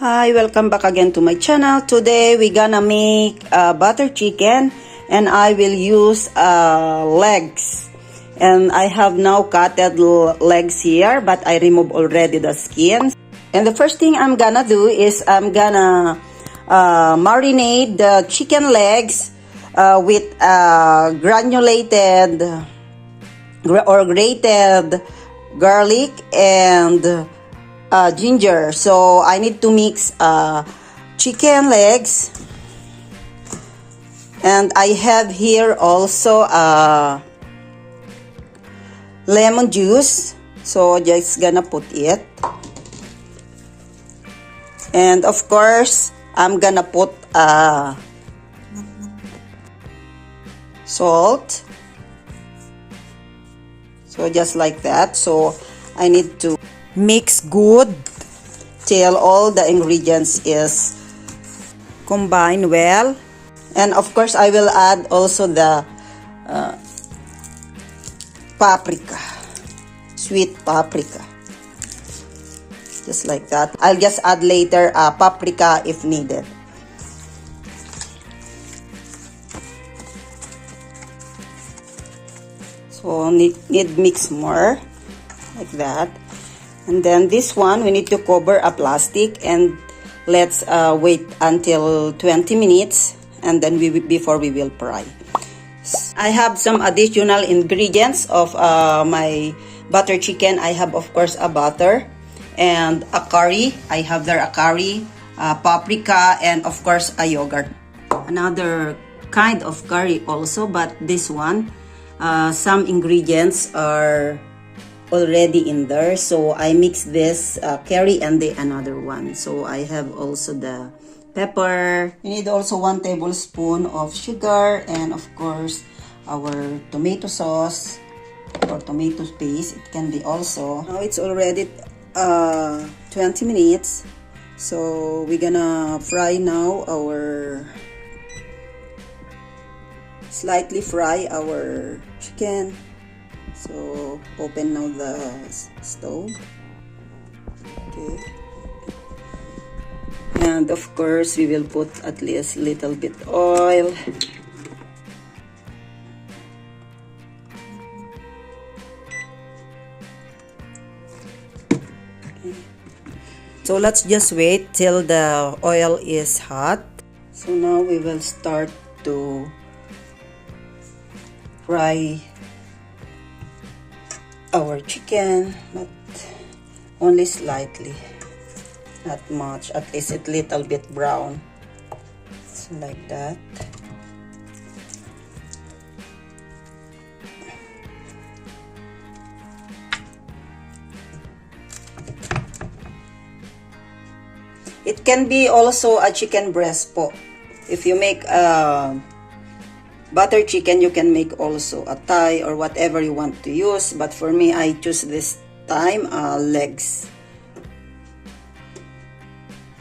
Hi, welcome back again to my channel. Today we're gonna make butter chicken and I will use legs. And I have now cutted legs here, but I remove already the skin. And the first thing I'm gonna do is I'm gonna marinate the chicken legs with granulated or grated garlic and ginger. So I need to mix chicken legs, and I have here also lemon juice, so just gonna put it, and of course I'm gonna put salt, so just like that. So I need to mix good till all the ingredients is combined well. And of course I will add also the paprika, sweet paprika, just like that. I'll just add later paprika if needed. So need mix more like that. And then this one, we need to cover a plastic and let's wait until 20 minutes and then before we will fry. I have some additional ingredients of my butter chicken. I have, of course, a butter and a curry. I have there a curry, paprika, and of course a yogurt. Another kind of curry also, but this one, some ingredients are already in there, so I mix this curry and the another one. So I have also the pepper. We need also 1 tablespoon of sugar, and of course our tomato sauce or tomato paste. It can be also. Now it's already 20 minutes, so we're gonna fry now slightly fry our chicken. So open now the stove. Okay. And of course we will put at least little bit oil. Okay. So let's just wait till the oil is hot. So now we will start to fry our chicken, but only slightly, not much, at least a little bit brown, so like that. It can be also a chicken breast po. If you make butter chicken, you can make also a thigh or whatever you want to use, but for me I choose this time legs.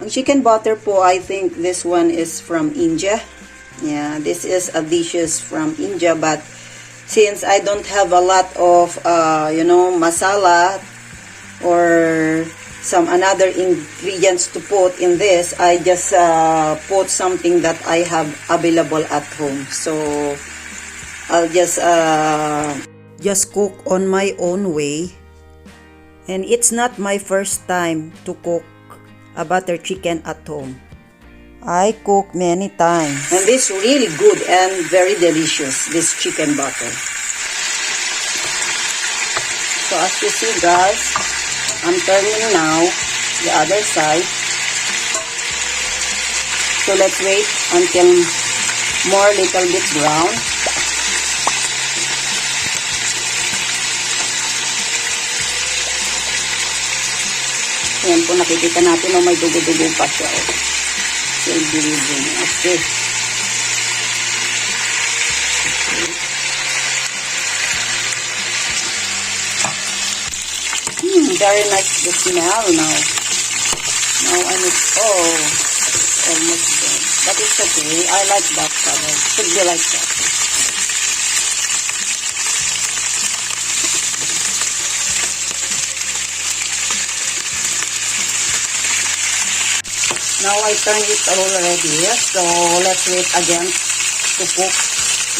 Ang chicken butter po, I think this one is from India. Yeah, this is a dishes from India, but since I don't have a lot of masala or some another ingredients to put in this, I just put something that I have available at home. So I'll just cook on my own way. And it's not my first time to cook a butter chicken at home. I cook many times. And this really good and very delicious, this chicken butter. So as you see, guys, I'm turning now the other side. So let's wait until more little bit brown. Ayan po, nakikita natin may dugo-dugo pa siya. Still breathing. Okay. Very nice the smell now. Now I need, almost done. But it's okay. I like that color. It should be like that. Now I turn it already, so let's wait again to cook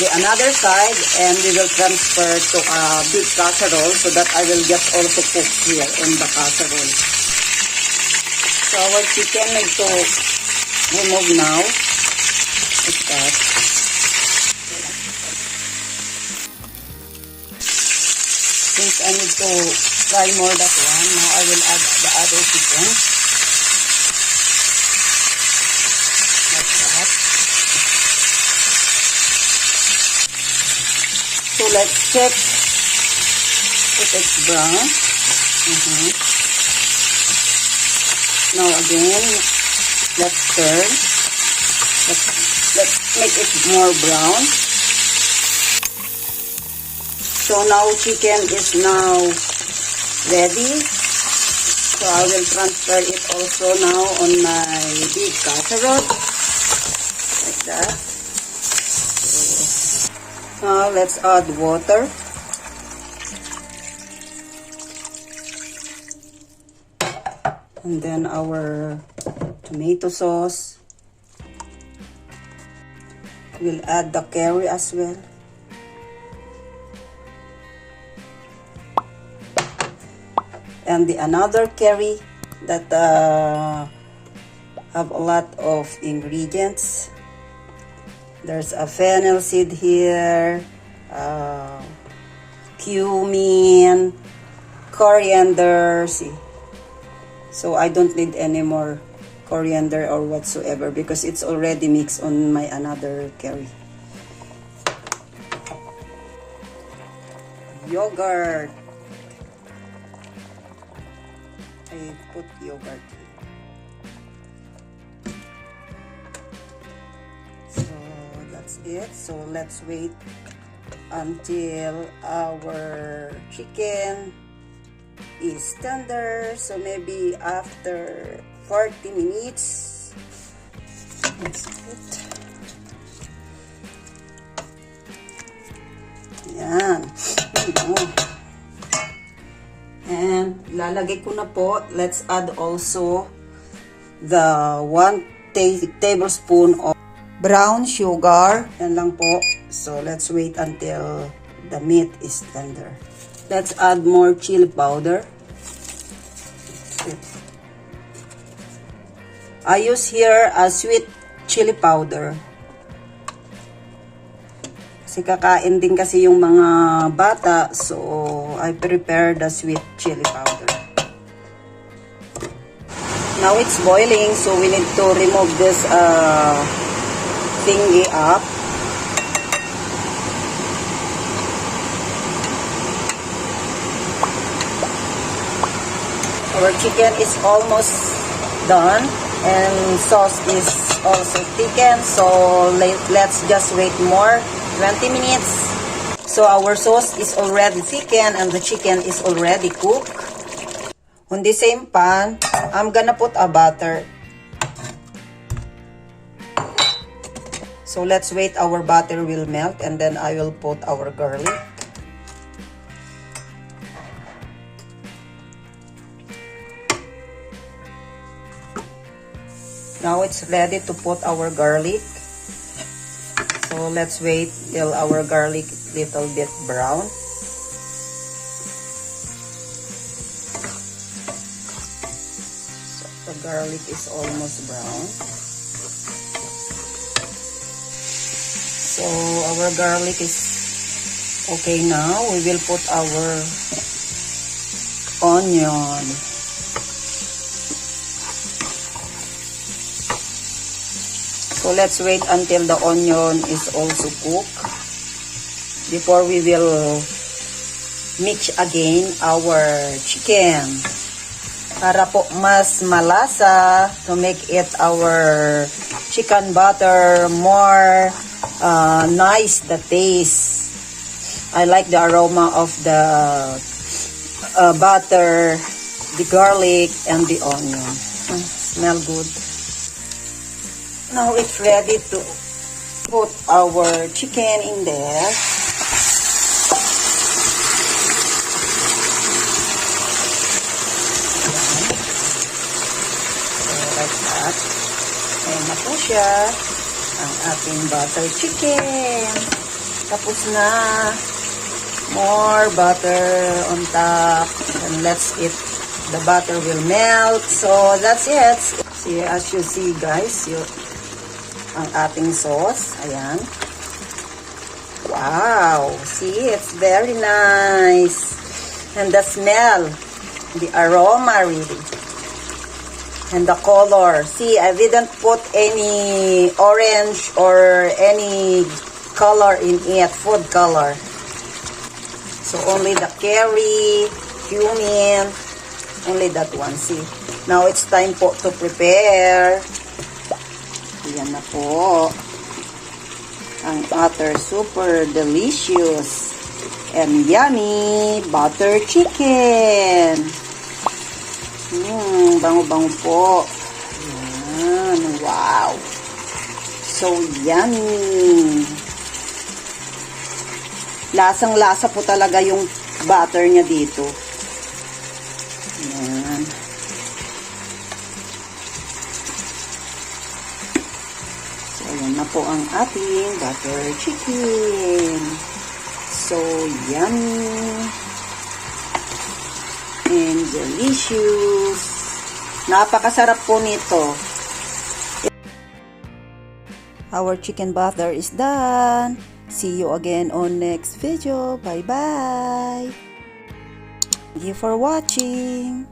the another side, and we will transfer to a big casserole so that I will just also cook here in the casserole. So our chicken need to remove now, like that. Since I need to fry more that one, now I will add the other chicken. Like that. So let's check if it's brown. Now again, let's turn. Let's make it more brown. So now chicken is now ready. So I will transfer it also now on my big casserole. Like that. So now let's add water. And then our tomato sauce. We'll add the curry as well. And the another curry that have a lot of ingredients. There's a fennel seed here, cumin, coriander. See, so I don't need any more coriander or whatsoever because it's already mixed on my another curry. Yogurt. I put yogurt. So that's it. So let's wait until our chicken is tender. So maybe after 40 minutes. That's it. Yan. And lalagay ko na po, let's add also the 1 tablespoon of brown sugar. Yan lang po. So let's wait until the meat is tender. Let's add more chili powder. I use here a sweet chili powder. Kasi kakain din kasi yung mga bata, so I prepare the sweet chili powder. Now it's boiling, so we need to remove this thingy up. Our chicken is almost done, and sauce is also thickened, so let's just wait more 20 minutes. So our sauce is already thickened and the chicken is already cooked. On the same pan, I'm gonna put a butter. So let's wait our butter will melt, and then I will put our garlic. Now it's ready to put our garlic. So let's wait till our garlic little bit brown. So the garlic is almost brown. So our garlic is okay now. We will put our onion. So let's wait until the onion is also cooked before we will mix again our chicken. Para po mas malasa, to make it our chicken butter more nice the taste. I like the aroma of the butter, the garlic, and the onion. Smell good. Now it's ready to put our chicken in there. So like that. siya. Ang ating butter chicken. Tapos na. More butter on top. And let's eat. The butter will melt. So, that's it. See, as you see, guys, ang ating sauce. Ayan. Wow. See, it's very nice. And the smell. The aroma, really. And the color. See, I didn't put any orange or any color in it. Food color. So, only the curry, cumin, only that one. See, now it's time po to prepare. Ayan na po. Ang butter super delicious and yummy butter chicken. Bango-bango po. Ayan, wow. So yummy. Lasang-lasa po talaga yung butter niya dito. Ayan. So, ayan na po ang ating butter chicken. So, yummy. And delicious. Napakasarap po nito. Our chicken butter is done. See you again on next video. Bye-bye. Thank you for watching.